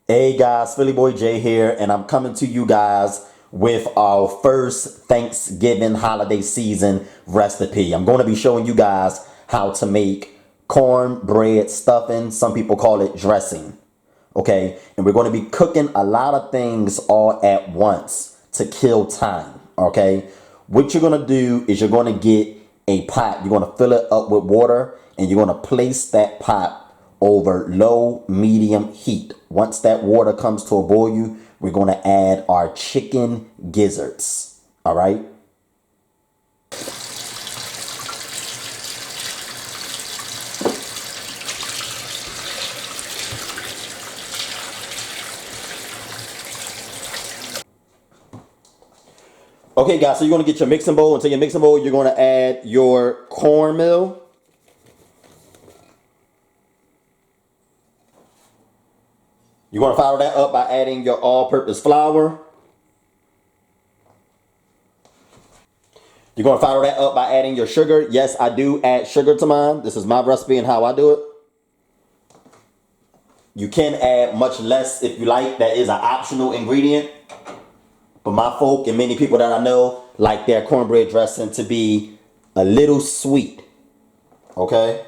Hey guys, Philly Boy J here, and I'm coming to you guys with our first Thanksgiving holiday season recipe. I'm going to be showing you guys how to make cornbread stuffing. Some people call it dressing. Okay, and we're going to be cooking a lot of things all at once to kill time. Okay, what you're going to do is you're going to get a pot. You're going to fill it up with water, and you're going to place that pot over low medium heat. Once that water comes to a boil, we're going to add our chicken gizzards. All right. Okay, guys, so you're going to get your mixing bowl. Into your mixing bowl, you're going to add your cornmeal. You're going to follow that up by adding your all-purpose flour. You're going to follow that up by adding your sugar. Yes, I do add sugar to mine. This is my recipe and how I do it. You can add much less if you like. That is an optional ingredient. But my folk and many people that I know like their cornbread dressing to be a little sweet. Okay?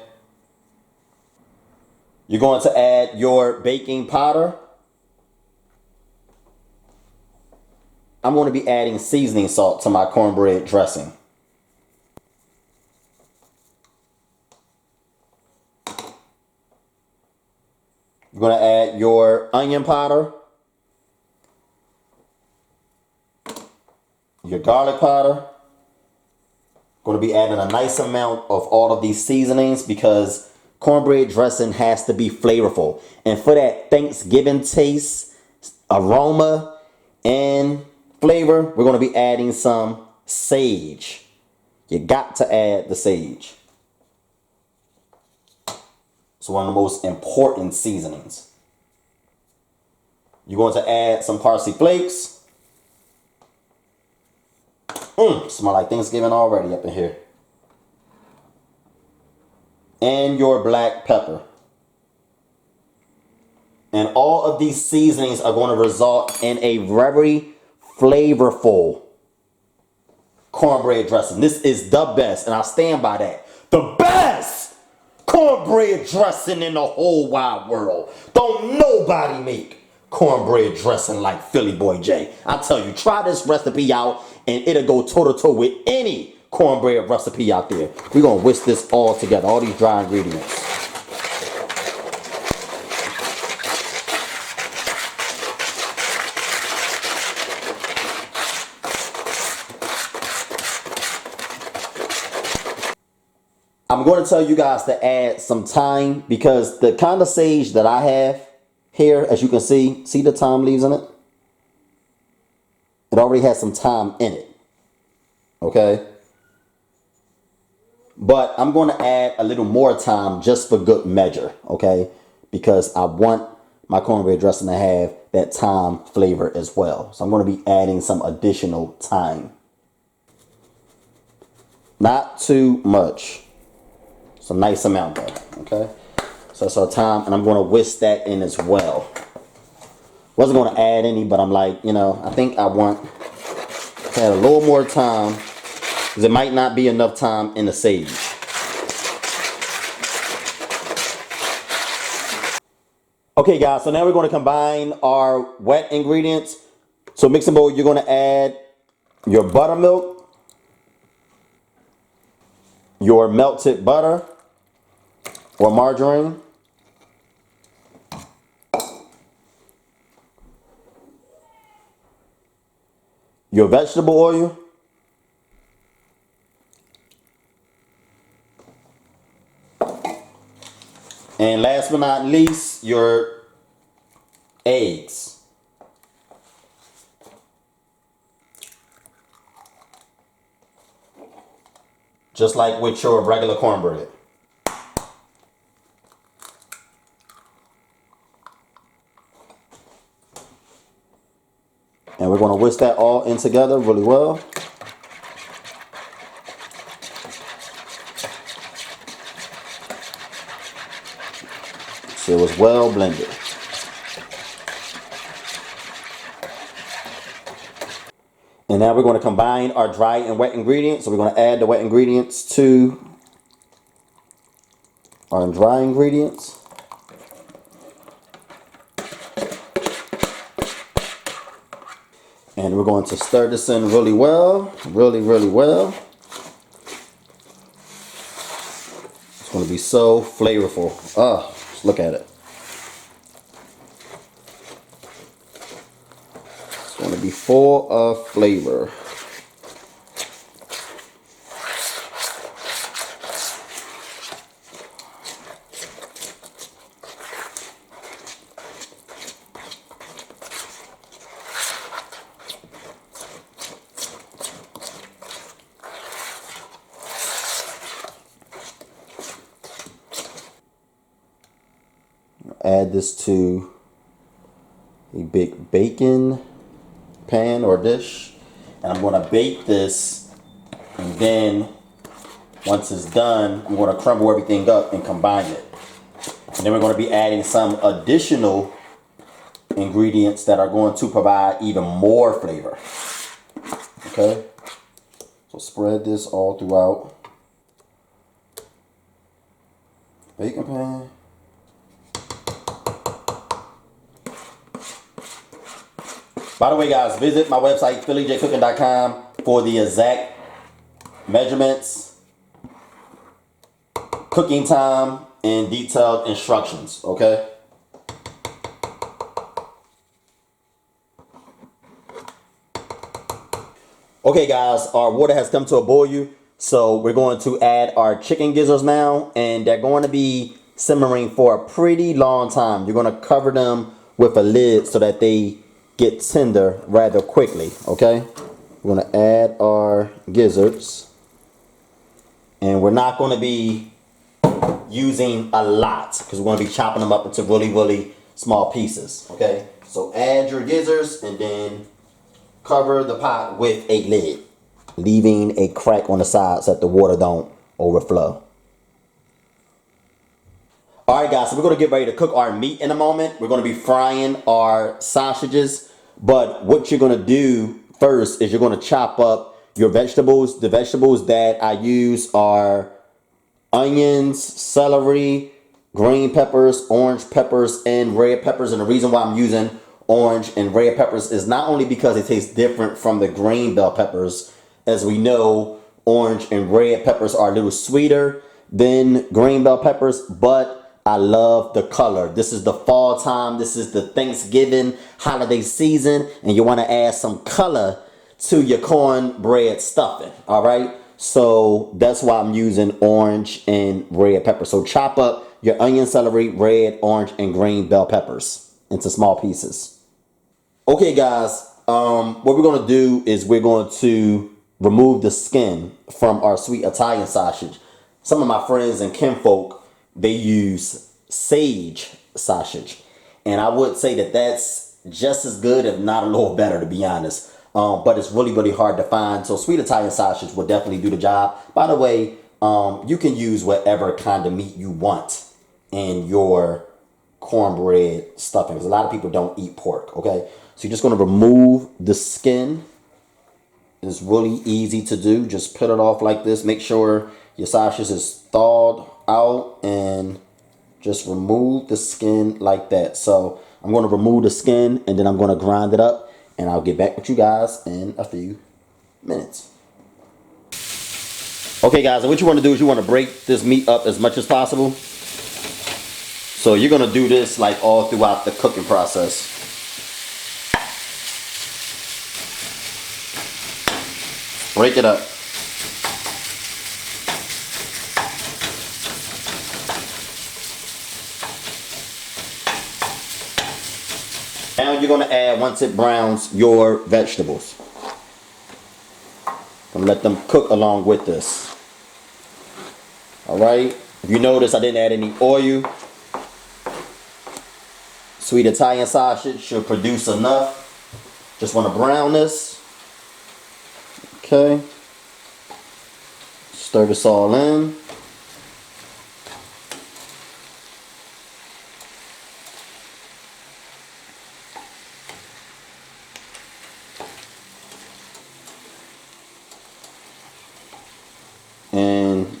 You're going to add your baking powder. I'm going to be adding seasoning salt to my cornbread dressing. You're going to add your onion powder, your garlic powder. Going to be adding a nice amount of all of these seasonings because cornbread dressing has to be flavorful. And for that Thanksgiving taste, aroma, and flavor, we're going to be adding some sage. You got to add the sage. It's one of the most important seasonings. You're going to add some parsley flakes. Smell like Thanksgiving already up in here. And your black pepper. And all of these seasonings are going to result in a very flavorful cornbread dressing. This is the best, and I stand by that. The best cornbread dressing in the whole wide world. Don't nobody make cornbread dressing like Philly Boy J. I tell you, try this recipe out, and it'll go toe-to-toe with any cornbread recipe out there. We're going to whisk this all together, all these dry ingredients. I'm going to tell you guys to add some thyme because the kind of sage that I have here, as you can see the thyme leaves in it? It already has some thyme in it. Okay? But I'm going to add a little more thyme just for good measure. Okay? Because I want my cornbread dressing to have that thyme flavor as well. So I'm going to be adding some additional thyme. Not too much. It's a nice amount though, okay? So that's our thyme, and I'm going to whisk that in as well. Wasn't going to add any, but I'm like, you know, I think I want to add a little more thyme because it might not be enough thyme in the sage. Okay, guys, so now we're going to combine our wet ingredients. So mixing bowl, you're going to add your buttermilk, your melted butter, or margarine, your vegetable oil, and last but not least, your eggs. Just like with your regular cornbread. And we're going to whisk that all in together really well. So it was well blended. And now we're going to combine our dry and wet ingredients. So we're going to add the wet ingredients to our dry ingredients. And we're going to stir this in really well, really well. It's going to be so flavorful. Just look at it. It's going to be full of flavor. Add this to a big baking pan or dish, and I'm going to bake this, and then once it's done, I'm going to crumble everything up and combine it. And then we're going to be adding some additional ingredients that are going to provide even more flavor. Okay, so spread this all throughout baking pan. By the way, guys, visit my website, PhillyJCooking.com, for the exact measurements, cooking time, and detailed instructions, okay? Okay, guys, our water has come to a boil, so we're going to add our chicken gizzards now, and they're going to be simmering for a pretty long time. You're going to cover them with a lid so that they get tender rather quickly, okay? We're going to add our gizzards, and we're not going to be using a lot because we're going to be chopping them up into really small pieces, okay? So add your gizzards and then cover the pot with a lid, leaving a crack on the side so that the water don't overflow. Alright guys, so we're going to get ready to cook our meat in a moment. We're going to be frying our sausages, but what you're going to do first is you're going to chop up your vegetables. The vegetables that I use are onions, celery, green peppers, orange peppers, and red peppers. And the reason why I'm using orange and red peppers is not only because it tastes different from the green bell peppers. As we know, orange and red peppers are a little sweeter than green bell peppers, but I love the color. This is the fall time. This is the Thanksgiving holiday season, and you want to add some color to your cornbread stuffing. All right. So that's why I'm using orange and red pepper. So chop up your onion, celery, red, orange, and green bell peppers into small pieces. Okay, guys. What we're going to do is we're going to remove the skin from our sweet Italian sausage. Some of my friends and kinfolk, they use sage sausage, and I would say that that's just as good, if not a little better, to be honest. But it's really hard to find. So sweet Italian sausage will definitely do the job. By the way, you can use whatever kind of meat you want in your cornbread stuffing, because a lot of people don't eat pork. Okay, so you're just going to remove the skin. It's really easy to do. Just put it off like this. Make sure your sausage is thawed out and just remove the skin like that. So I'm going to remove the skin and then I'm going to grind it up, and I'll get back with you guys in a few minutes. Okay guys, and what you want to do is you want to break this meat up as much as possible. So you're going to do this like all throughout the cooking process. Break it up. Now you're going to add, once it browns, your vegetables. And let them cook along with this. Alright. If you notice, I didn't add any oil. Sweet Italian sausage should produce enough. Just want to brown this. Okay. Stir this all in.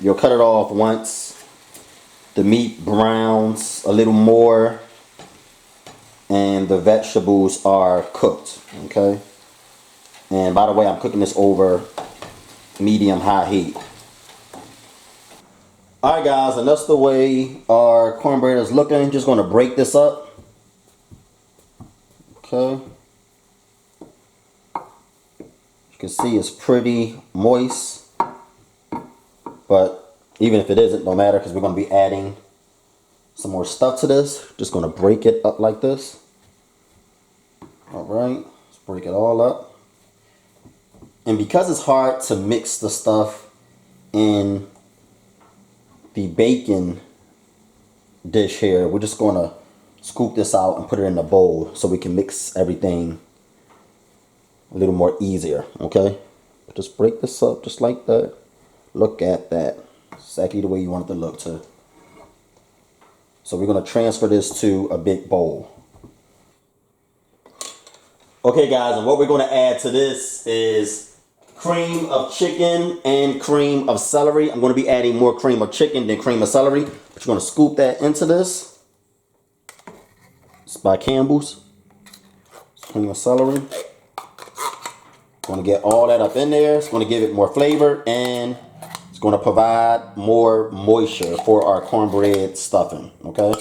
You'll cut it off once the meat browns a little more and the vegetables are cooked, okay? And by the way, I'm cooking this over medium-high heat. Alright guys, and that's the way our cornbread is looking. Just going to break this up. Okay. You can see it's pretty moist. But even if it isn't, no matter, because we're going to be adding some more stuff to this. Just going to break it up like this. Alright, let's break it all up. And because it's hard to mix the stuff in the bacon dish here, we're just going to scoop this out and put it in a bowl so we can mix everything a little more easier, okay? Just break this up just like that. Look at that. Exactly the way you want it to look too. So we're going to transfer this to a big bowl. Okay guys, and what we're going to add to this is cream of chicken and cream of celery. I'm going to be adding more cream of chicken than cream of celery. But you're going to scoop that into this. It's by Campbell's. Cream of celery. Going to get all that up in there. It's going to give it more flavor and it's going to provide more moisture for our cornbread stuffing. Okay.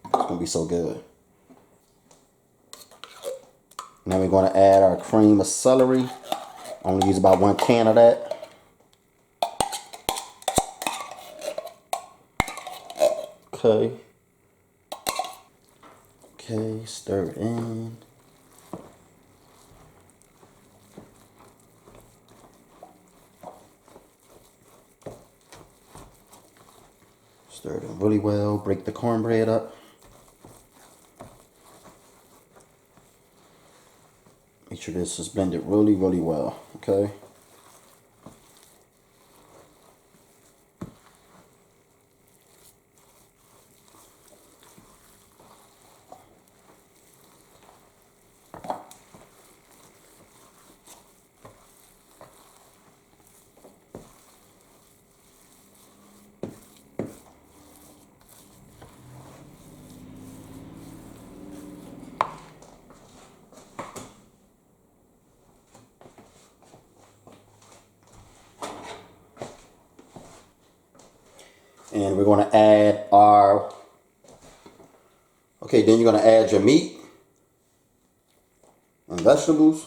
It's going to be so good. Now we're going to add our cream of celery. I'm going to use about 1 can of that. Okay. Okay, stir it in. Stir it in really well. Break the cornbread up. Make sure this is blended really, really well. Okay. And we're going to add our, okay, then you're going to add your meat and vegetables.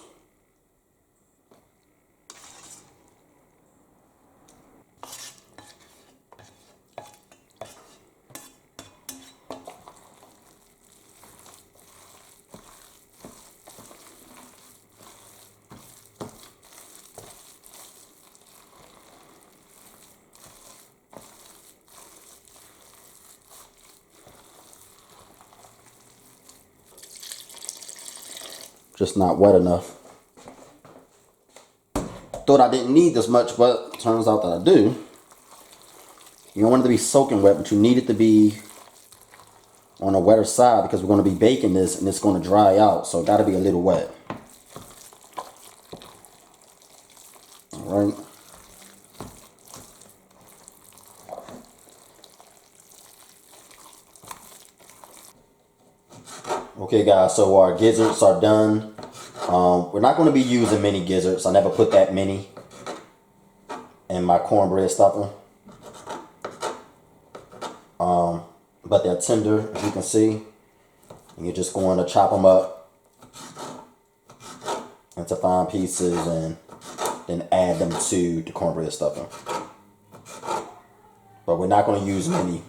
Just not wet enough. Thought I didn't need this much, but turns out that I do. You don't want it to be soaking wet, but you need it to be on a wetter side because we're going to be baking this and it's going to dry out. So it got to be a little wet. All right. Okay guys, so our gizzards are done. We're not going to be using many gizzards. I never put that many in my cornbread stuffing. But they're tender, as you can see. And you're just going to chop them up into fine pieces and then add them to the cornbread stuffing. But we're not going to use many.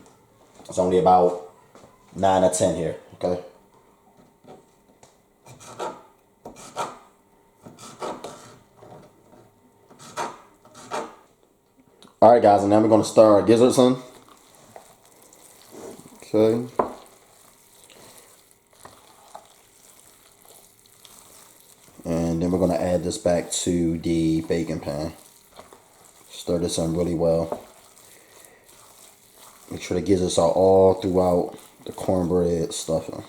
It's only about 9 or 10 here, okay? Alright guys, and now we're going to stir our gizzards in. Okay. And then we're going to add this back to the baking pan. Stir this in really well. Make sure the gizzards are all throughout the cornbread stuffing.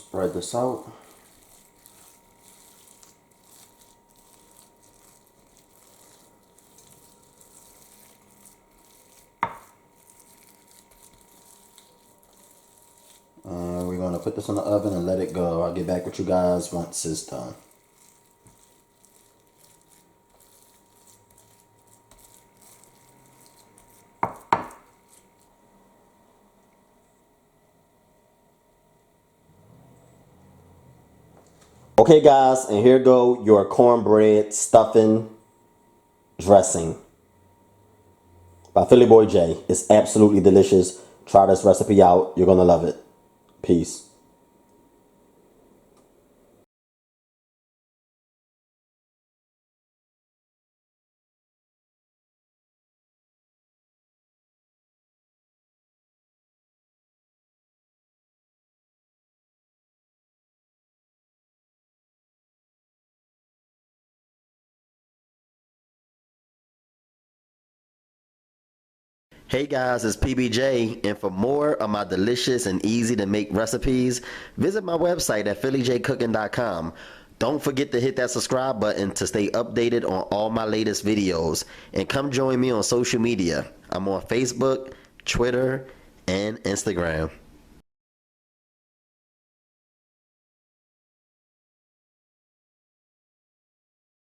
Spread this out. And we're going to put this in the oven and let it go. I'll get back with you guys once it's done. Okay guys, and here go your cornbread stuffing dressing by Philly Boy J. It's absolutely delicious. Try this recipe out. You're going to love it. Peace. Hey guys, it's PBJ, and for more of my delicious and easy to make recipes, visit my website at PhillyJCooking.com. Don't forget to hit that subscribe button to stay updated on all my latest videos, and come join me on social media. I'm on Facebook, Twitter, and Instagram.